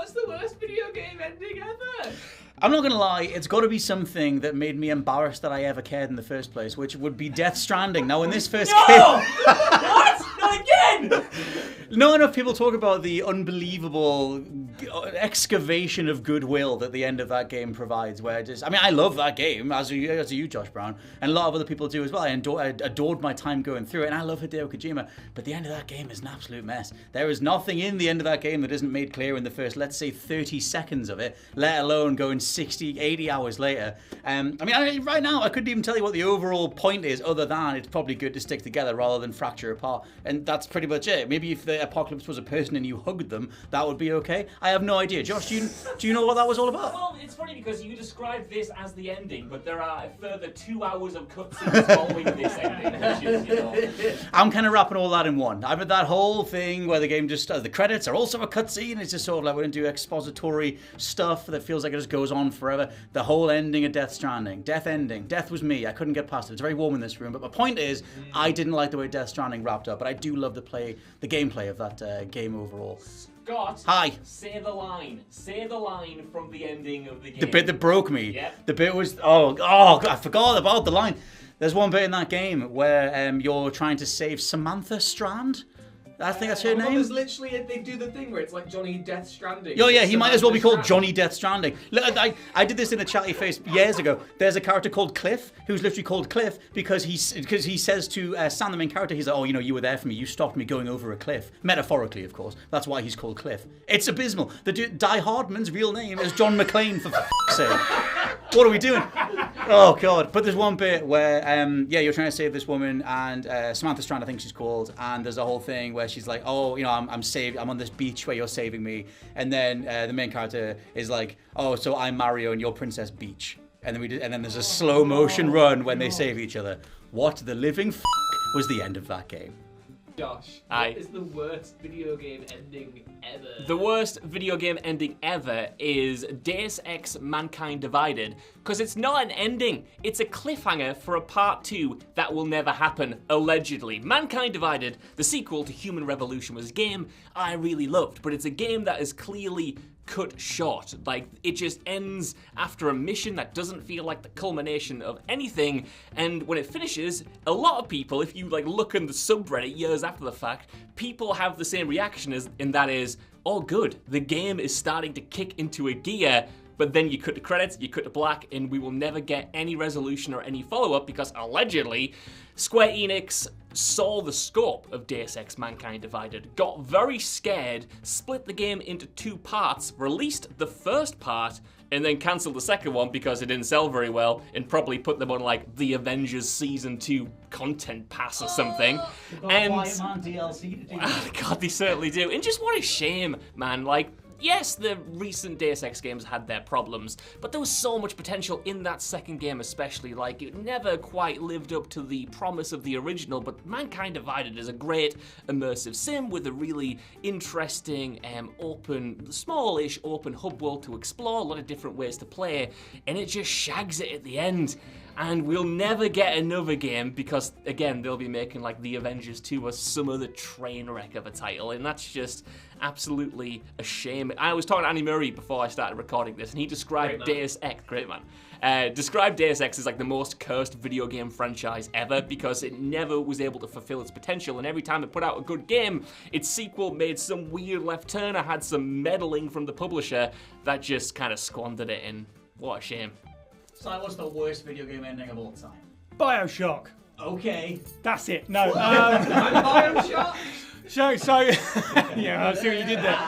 What's the worst video game ending ever? I'm not gonna lie, it's got to be something that made me embarrassed that I ever cared in the first place, which would be Death Stranding. Now, in this first game, What? Not again! not enough people talk about the unbelievable excavation of goodwill that the end of that game provides. Where just, I mean, I love that game, as do you, Josh Brown, and a lot of other people do as well. I adored my time going through it, and I love Hideo Kojima. But the end of that game is an absolute mess. There is nothing in the end of that game that isn't made clear in the first, let's say, 30 seconds of it, let alone going 60, 80 hours later. Right now, I couldn't even tell you what the overall point is, other than it's probably good to stick together rather than fracture apart. And that's pretty much it. Maybe if the apocalypse was a person and you hugged them, that would be okay. I have no idea. Josh, do you know what that was all about? Well, it's funny because you described this as the ending, but there are a further 2 hours of cutscenes following this ending, which is, you know... I'm kind of wrapping all that in one. I've had that whole thing where the game just, the credits are also a cutscene. It's just sort of like we're going to do expository stuff that feels like it just goes on forever. The whole ending of Death Stranding. Death ending. Death was me. I couldn't get past it. It's very warm in this room. But my point is, I didn't like the way Death Stranding wrapped up, but I do love the gameplay of that game overall. Scott, hi. Say the line. Say the line from the ending of the game. The bit that broke me. Yep. The bit was, I forgot about the line. There's one bit in that game where you're trying to save Samantha Strand. I think that's her name. There's literally, they do the thing where it's like Johnny Death Stranding. Oh yeah, he might as well be called Johnny Death Stranding. Look, I did this in a chatty face years ago. There's a character called Cliff, who's literally called Cliff because he says to Sam, the main character, he's like, oh, you were there for me. You stopped me going over a cliff. Metaphorically, of course. That's why he's called Cliff. It's abysmal. Die Hardman's real name is John McClane, for f***'s sake. What are we doing? Oh god! But there's one bit where you're trying to save this woman, and Samantha Strand, I think she's called, and there's a whole thing where she's like, oh, I'm saved. I'm on this beach where you're saving me, and then the main character is like, oh, so I'm Mario and you're Princess Beach, and then there's a slow motion run when they save each other. What the living f*** was the end of that game? Josh, what is the worst video game ending ever? The worst video game ending ever is Deus Ex Mankind Divided, because it's not an ending, it's a cliffhanger for a part 2 that will never happen, allegedly. Mankind Divided, the sequel to Human Revolution, was a game I really loved, but it's a game that is clearly cut short. Like, it just ends after a mission that doesn't feel like the culmination of anything, and when it finishes, a lot of people, if you look in the subreddit years after the fact, people have the same reaction and that is, oh good, the game is starting to kick into a gear, but then you cut the credits, you cut to black, and we will never get any resolution or any follow-up because allegedly Square Enix saw the scope of Deus Ex Mankind Divided, got very scared, split the game into 2 parts, released the first part, and then cancelled the second one because it didn't sell very well, and probably put them on the Avengers Season 2 content pass or something. And DLC to do. God, they certainly do. And just what a shame, man. Yes, the recent Deus Ex games had their problems, but there was so much potential in that second game especially. It never quite lived up to the promise of the original, but Mankind Divided is a great immersive sim with a really interesting, smallish open hub world to explore, a lot of different ways to play, and it just shags it at the end. And we'll never get another game because, again, they'll be making The Avengers 2 or some other train wreck of a title, and that's just absolutely a shame. I was talking to Andy Murray before I started recording this, and he described Deus Ex, described Deus Ex as the most cursed video game franchise ever because it never was able to fulfill its potential, and every time it put out a good game, its sequel made some weird left turn or had some meddling from the publisher that just kind of squandered it, and what a shame. So what's the worst video game ending of all time? Bioshock. Okay. That's it. No. Bioshock? So yeah, I see what you did there.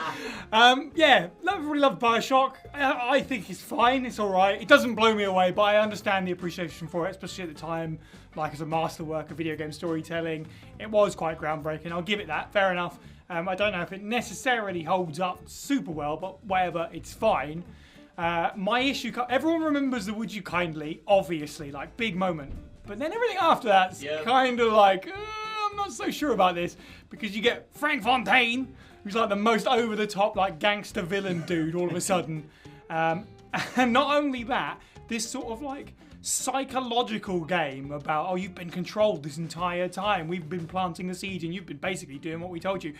Really love Bioshock. I think it's fine, it's alright. It doesn't blow me away, but I understand the appreciation for it, especially at the time, as a masterwork of video game storytelling. It was quite groundbreaking, I'll give it that, fair enough. I don't know if it necessarily holds up super well, but whatever, it's fine. My issue, everyone remembers the Would You Kindly, obviously, big moment. But then everything after that's kind of I'm not so sure about this, because you get Frank Fontaine, who's the most over-the-top gangster villain dude all of a sudden. And not only that, this sort of psychological game about, oh, you've been controlled this entire time, we've been planting the seed and you've been basically doing what we told you.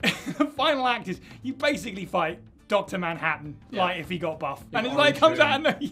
The final act is you basically fight Dr. Manhattan, Yeah. like if he got buff. And it's orange like, it comes room. out of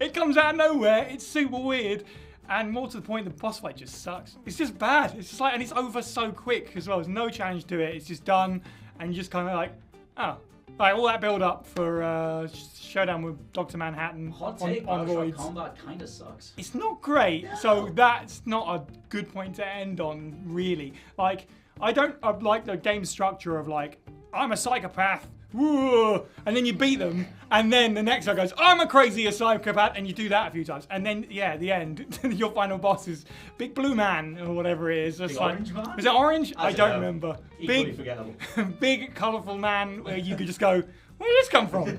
it comes out of nowhere. It's super weird. And more to the point, the boss fight just sucks. It's just bad. It's just like, and it's over so quick as well. There's no challenge to it. It's just done, and you just kind of like, oh. Like all that build up for showdown with Dr. Manhattan Hot on take, Bioshock roids. combat kind of sucks. It's not great, so that's not a good point to end on, really. Like, I like the game structure of like, I'm a psychopath, woo, and then you beat them, and then the next guy goes, I'm a crazy psychopath, and you do that a few times, and then yeah, at the end, your final boss is Big Blue Man or whatever it is. It's Big like, Orange Man? is it orange? I don't don't know. remember. Equally Big, forgettable. big, colourful man where you could just go, where did this come from?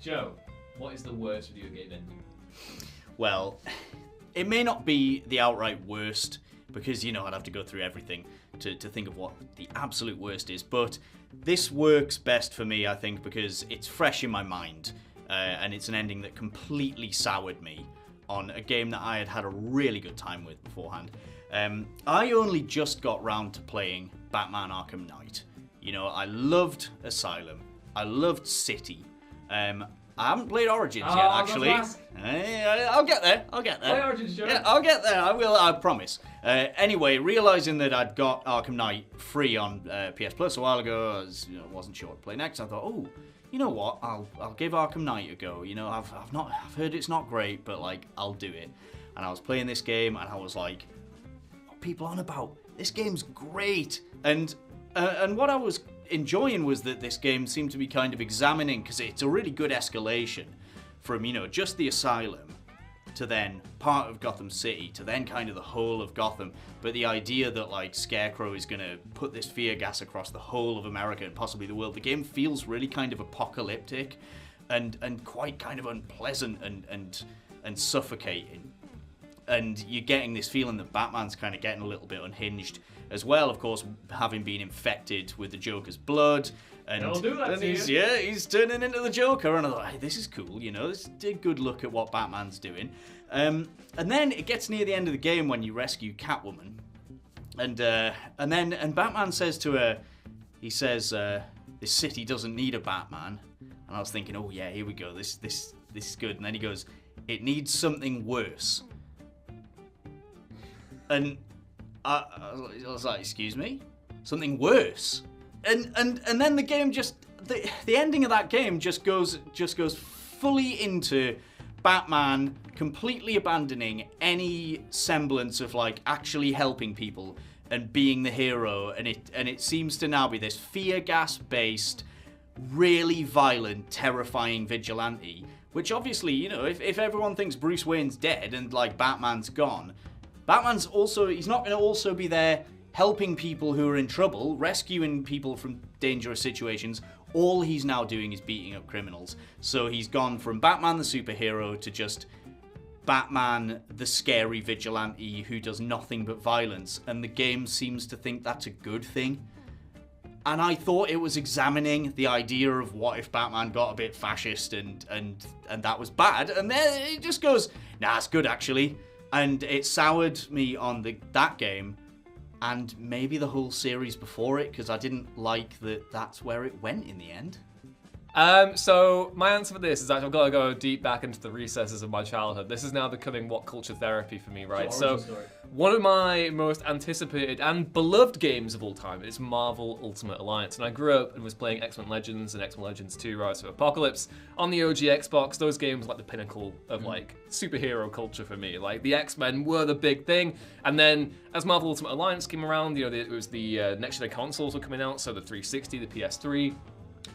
Joe, what is the worst video game ending? Well, it may not be the outright worst, because, you know, I'd have to go through everything to think of what the absolute worst is, but this works best for me, I think, because it's fresh in my mind, and it's an ending that completely soured me on a game that I had had a really good time with beforehand. I only just got round to playing Batman Arkham Knight. You know, I loved Asylum, I loved City. I haven't played Origins yet, actually. I'll get there. Play Origins, Joe. Yeah, I'll get there. I will. I promise. Anyway, realizing that I'd got Arkham Knight free on PS Plus a while ago, I wasn't sure what to play next. I thought, oh, you know what? I'll give Arkham Knight a go. You know, I've heard it's not great, but like I'll do it. And I was playing this game, and I was like, what are people on about? This game's great. And what I was enjoying was that this game seemed to be kind of examining, because it's a really good escalation from, you know, just the Asylum to then part of Gotham City to then kind of the whole of Gotham. But the idea that like Scarecrow is going to put this fear gas across the whole of America and possibly the world, the game feels really kind of apocalyptic and quite kind of unpleasant and suffocating. And you're getting this feeling that Batman's kind of getting a little bit unhinged as well, of course, having been infected with the Joker's blood. And It'll do that to he's turning into the Joker. And I thought, hey, this is cool, you know, this is a good look at what Batman's doing. And then it gets near the end of the game when you rescue Catwoman. And Batman says to her, he says, this city doesn't need a Batman. And I was thinking, oh yeah, here we go, this is good. And then he goes, it needs something worse. And I was like, excuse me? Something worse? And then the game just, the ending of that game just goes fully into Batman completely abandoning any semblance of like actually helping people and being the hero, and it seems to now be this fear gas based, really violent, terrifying vigilante, which obviously, you know, if everyone thinks Bruce Wayne's dead and like Batman's gone, Batman's also, he's not going to also be there helping people who are in trouble, rescuing people from dangerous situations. All he's now doing is beating up criminals. So he's gone from Batman the superhero to just Batman the scary vigilante who does nothing but violence. And the game seems to think that's a good thing. And I thought it was examining the idea of what if Batman got a bit fascist and that was bad. And then it just goes, nah, it's good actually. And it soured me on that game, and maybe the whole series before it, because I didn't like that that's where it went in the end. So my answer for this is that I've got to go deep back into the recesses of my childhood. This is now becoming what culture therapy for me, right? So one of my most anticipated and beloved games of all time is Marvel Ultimate Alliance. And I grew up and was playing X-Men Legends and X-Men Legends 2 Rise of Apocalypse on the OG Xbox. Those games were like the pinnacle of like superhero culture for me. Like the X-Men were the big thing. And then as Marvel Ultimate Alliance came around, you know, it was the next gen consoles were coming out. So the 360, the PS3.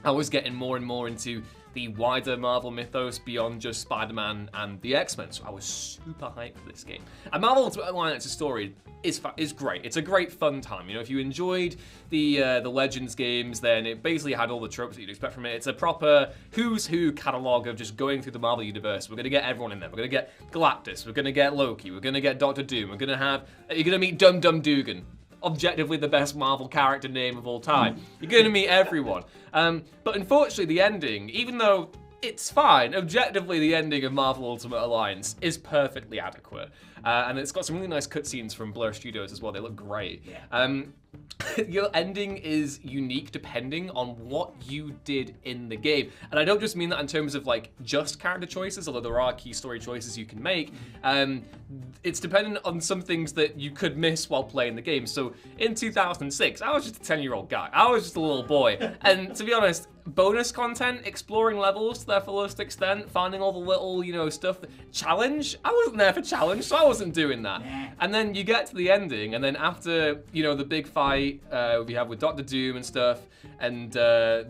I was getting more and more into the wider Marvel mythos beyond just Spider-Man and the X-Men, so I was super hyped for this game. And Marvel Ultimate Alliance's story is great. It's a great fun time. You know, if you enjoyed the Legends games, then it basically had all the tropes that you'd expect from it. It's a proper who's who catalog of just going through the Marvel universe. We're gonna get everyone in there. We're gonna get Galactus. We're gonna get Loki. We're gonna get Doctor Doom. You're gonna meet Dum Dum Dugan. Objectively the best Marvel character name of all time. You're going to meet everyone. But unfortunately, the ending, even though it's fine, objectively the ending of Marvel Ultimate Alliance is perfectly adequate. And it's got some really nice cutscenes from Blur Studios as well. They look great. your ending is unique depending on what you did in the game. And I don't just mean that in terms of like just character choices, although there are key story choices you can make. It's dependent on some things that you could miss while playing the game. So in 2006, I was just a 10-year-old guy. I was just a little boy. And to be honest, bonus content, exploring levels to their fullest extent, finding all the little, stuff. Challenge? I wasn't there for challenge, so I wasn't doing that. And then you get to the ending, and then after, the big fight we have with Dr. Doom and stuff, and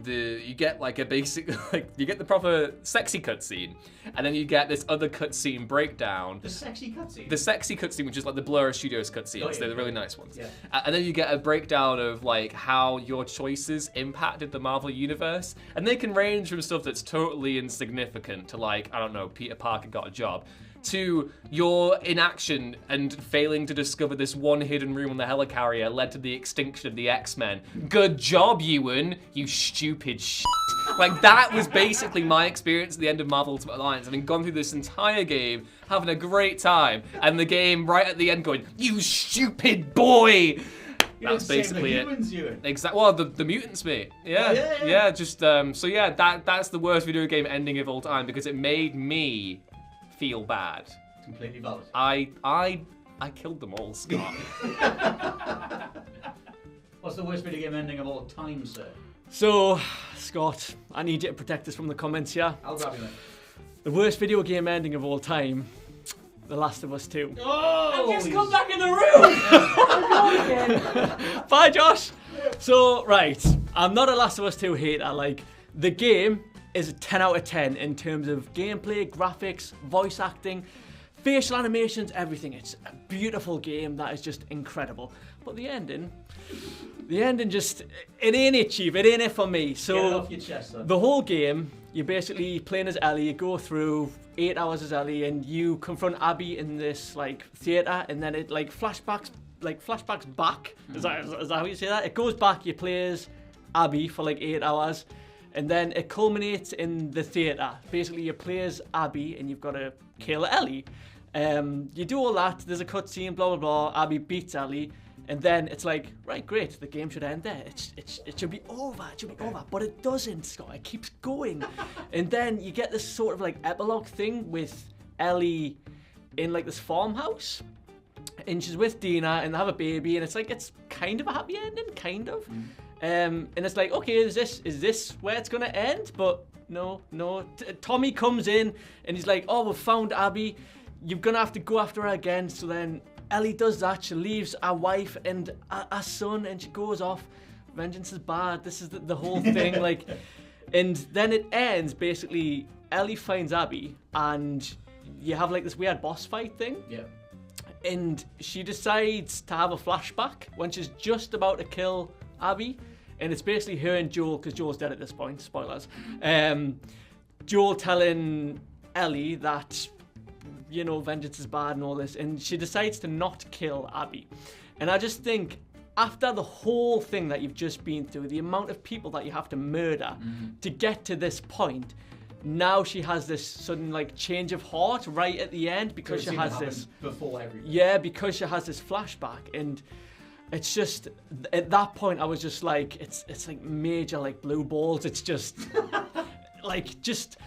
you get like a basic, you get the proper sexy cutscene, and then you get this other cutscene breakdown. The sexy cutscene? The sexy cutscene, which is like the Blur Studios cutscenes. Oh, yeah, They're the really nice ones. Yeah. And then you get a breakdown of like how your choices impacted the Marvel Universe. And they can range from stuff that's totally insignificant to like, I don't know, Peter Parker got a job, to your inaction and failing to discover this one hidden room on the helicarrier led to the extinction of the X-Men. Good job, Ewan, you stupid shit. Like, that was basically my experience at the end of Marvel Ultimate Alliance. Having gone through this entire game, having a great time, and the game right at the end going, you stupid boy! That's basically it. Exactly. Well, the mutants, mate. Yeah. Yeah. Just so yeah, that's the worst video game ending of all time because it made me feel bad. Completely valid. I killed them all, Scott. What's the worst video game ending of all time, sir? So, Scott, I need you to protect us from the comments here. I'll grab you then. The worst video game ending of all time. The Last of Us 2. Oh! Just come back in the room! Bye, Josh! So, right, I'm not a Last of Us 2 hater. Like, the game is a 10 out of 10 in terms of gameplay, graphics, voice acting, facial animations, everything. It's a beautiful game that is just incredible. But the ending just, it ain't it, Chief. It ain't it for me. So, get it off your chest, son. The whole game, you're basically playing as Ellie, you go through 8 hours as Ellie, and you confront Abby in this like theater, and then it like flashbacks back. Is that how you say that? It goes back. You play as Abby for like 8 hours, and then it culminates in the theater. Basically, you play as Abby, and you've got to kill Ellie. You do all that. There's a cutscene. Blah blah blah. Abby beats Ellie. And then it's like, right, great, the game should end there. It should be over, but it doesn't, Scott. It keeps going. And then you get this sort of like epilogue thing with Ellie in like this farmhouse. And she's with Dina and they have a baby, and it's like, it's kind of a happy ending, kind of. And it's like, okay, is this where it's gonna end? But no. Tommy comes in and he's like, oh, we've found Abby. You're gonna have to go after her again. So then Ellie does that. She leaves her wife and her son, and she goes off. Vengeance is bad. This is the whole thing. Like, and then it ends. Basically, Ellie finds Abby, and you have like this weird boss fight thing. Yeah. And she decides to have a flashback when she's just about to kill Abby, and it's basically her and Joel, because Joel's dead at this point. Spoilers. Joel telling Ellie that, vengeance is bad and all this, and she decides to not kill Abby. And I just think, after the whole thing that you've just been through, the amount of people that you have to murder to get to this point, now she has this sudden like change of heart right at the end because she has this before everything. Yeah, because she has this flashback, and it's just at that point I was just like, it's like major like blue balls. It's just like, just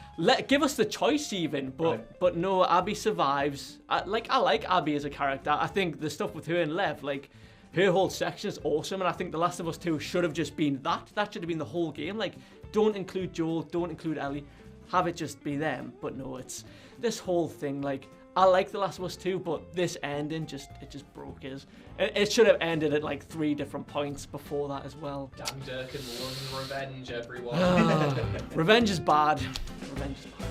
give us the choice even, but no, Abby survives. I like Abby as a character. I think the stuff with her and Lev, like her whole section is awesome, and I think The Last of Us 2 should have just been that. That should have been the whole game. Like, don't include Joel, don't include Ellie, have it just be them. But no, it's this whole thing. Like, I like The Last of Us 2, but this ending just broke it. It should have ended at like 3 different points before that as well. Damn Durkin won revenge, everyone. Revenge is bad. Revenge is bad.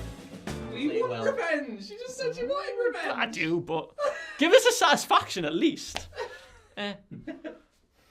You want revenge! You just said you wanted revenge! I do, but give us a satisfaction at least.